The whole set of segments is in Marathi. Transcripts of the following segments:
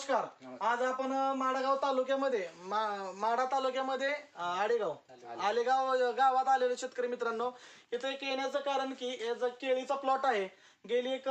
नमस्कार. आज आपण माडगाव तालुक्यामध्ये माडा तालुक्यामध्ये आलेगाव गावात आलेले शेतकरी मित्रांनो, इथे एक येण्याचं कारण की याचा केळीचा प्लॉट आहे. गेली एक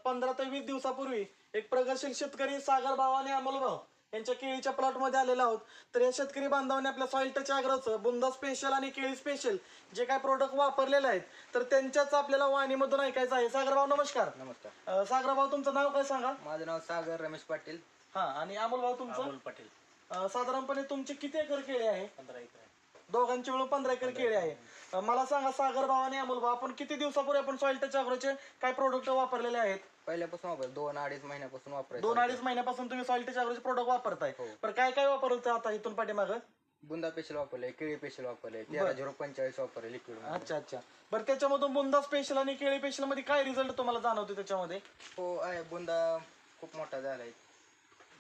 15 ते 20 दिवसापूर्वी एक प्रगतशील शेतकरी सागर भाऊ आणि अमोल भाऊ यांच्या केळीच्या प्लॉट मध्ये आलेलो आहोत. तर या शेतकरी बांधवांनी आपल्या सॉइल टच ॲग्रोचं बुंदा स्पेशल आणि केळी स्पेशल जे काय प्रोडक्ट वापरलेले आहेत तर त्यांच्याच आपल्याला वाणीमधून ऐकायचं आहे. सागर भाऊ नमस्कार. नमस्कार. सागर भाऊ तुमचं नाव काय सांगा? माझं नाव सागर रमेश पाटील. हा, आणि अमोल भाऊ तुमचं? अमोल पाटील. साधारणपणे तुमचे किती एकर केळी आहे? 15 एकर आहे. दोघांची मिळून 15 एकर केळी आहे. मला सांगा सागर भाऊ आणि अमोल भाऊ, आपण किती दिवसापूर्वी आपण सॉइल टच ॲग्रोचे काय प्रोडक्ट वापरलेले आहेत? पहिल्यापासून वापर 2-2.5 महिन्यापासून वापरायचं. 2-2.5 महिन्यापासून तुम्ही सॉइल टच ॲग्रोचे प्रोडक्ट वापरताय. हो. पण काय काय वापरत आता इथून पाठीमागं? बुंदा स्पेशल वापरले, केळी स्पेशल वापरले, 13-045 वापरले लिक्विड. अच्छा अच्छा. बरं, त्याच्यामधून बुंदा स्पेशल आणि केळी स्पेशल मध्ये काय रिझल्ट तुम्हाला जाणवतो त्याच्यामध्ये? हो आहे, बुंदा खूप मोठा झालाय.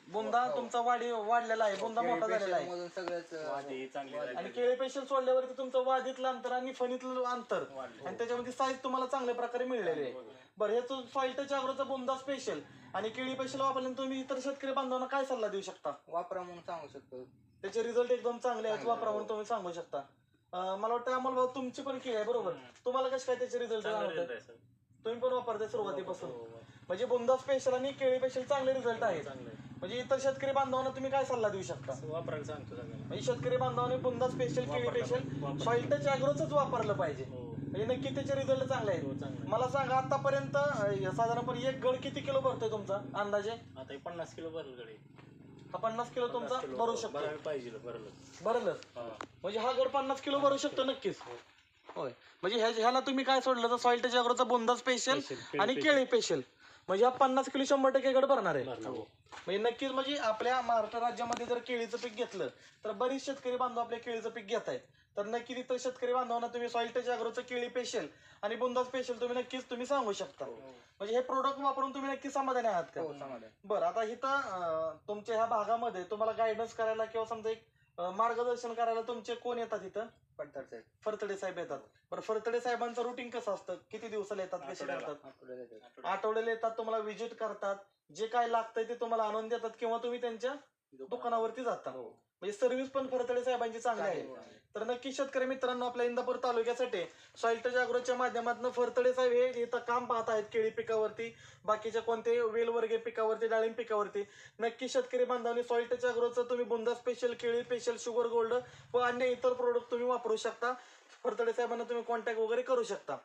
बुंदा तुमचा वाढलेला आहे, बुंदा मोठा झालेला आहे. मधून सगळंच वाढी चांगली झाली. आणि केळी स्पेशल सोडल्यावरती तुमचं वादीतलं अंतर आणि फणीतलं अंतर आणि त्याच्यामध्ये साईज तुम्हाला चांगल्या प्रकारे मिळलेली आहे. बरं, ह्याचं सॉइल टच ॲग्रोचा बुंदा स्पेशल आणि केळी स्पेशल वापरल्यानंतर तुम्ही इतर शेतकरी बांधवांना काय सल्ला देऊ शकता? वापरा म्हणून सांगू शकतो. त्याचे रिझल्ट एकदम चांगले आहेत, वापरा म्हणून तुम्ही सांगू शकता. मला वाटतं अमोल भाऊ तुमची पण केळी आहे बरोबर, तुम्हाला कसं काय त्याचे रिझल्ट जाणवतात? तुम्ही पण वापरताय सुरुवातीपासून? म्हणजे बुंदा स्पेशल आणि केळी स्पेशल चांगले रिझल्ट आहेत. म्हणजे इतर शेतकरी बांधवांना तुम्ही काय सल्ला देऊ शकता? वापरायला सांगतो सगळ्यांना. म्हणजे शेतकरी बांधवांनी बुंदा स्पेशल केळी स्पेशल सॉइल टच ॲग्रोच वापरलं पाहिजे. म्हणजे नक्की त्याचे रिझल्ट चांगले आहेत. मला सांगा आतापर्यंत साधारणपणे एक गड किती किलो भरतोय तुमचा अंदाजे? आता 50 किलो भरल गडी. हा 50 किलो तुमचा भरू शकतो? भरायला पाहिजे बरं. म्हणजे हा गड 50 किलो भरू शकतो नक्कीच. होय, म्हणजे ह्याला तुम्ही काय सोडलं तर सॉइल टच ॲग्रोचा बुंदा स्पेशल आणि केळी स्पेशल म्हणजे हा 50 किलो 100% गड भरणार आहे. म्हणजे नक्कीच, म्हणजे आपल्या महाराष्ट्र राज्यामध्ये जर केळीचं पीक घेतलं तर बरीच शेतकरी बांधव आपल्या केळीचं पीक घेत आहेत. तर नक्की तिथं शेतकरी बांधवांना तुम्ही सॉइल टच ॲग्रोचं केळी स्पेशल आणि बुंदा स्पेशल तुम्ही सांगू शकता. म्हणजे हे प्रोडक्ट वापरून तुम्ही नक्की समाधानी आहात का? हो, समाधान. बरं, आता इथं तुमच्या ह्या भागामध्ये तुम्हाला गायडन्स करायला किंवा समजा एक मार्गदर्शन करायला तुमचे कोण येतात इथं? पडतात फरतडे साहेब येतात. बरं, फरतडे साहेबांचं रुटीन कसं असतं? किती दिवसाला येतात, कसे करतात? आठवड्याला येतात, तुम्हाला व्हिजिट करतात, जे काय लागतंय ते तुम्हाला आणून देतात किंवा तुम्ही त्यांच्या दुकानावरती जाता. म्हणजे सर्व्हिस पण फरतडे साहेबांची चांगली आहे. तर नक्की शेतकरी मित्रांनो, आपल्या इंदापूर तालुक्यासाठी सॉइल टच ॲग्रोच्या माध्यमातून फरतडे साहेब हे इथं काम पाहत आहेत केळी पिकावरती, बाकीच्या कोणते वेलवर्गीय पिकावरती, डाळिंब पिकावरती. नक्की शेतकरी बांधवांनी सॉइल टच ॲग्रोचं तुम्ही बुंदा स्पेशल, केळी स्पेशल, शुगर गोल्ड व अन्य इतर प्रोडक्ट तुम्ही वापरू शकता. फरतडे साहेबांना तुम्ही कॉन्टॅक्ट वगैरे करू शकता.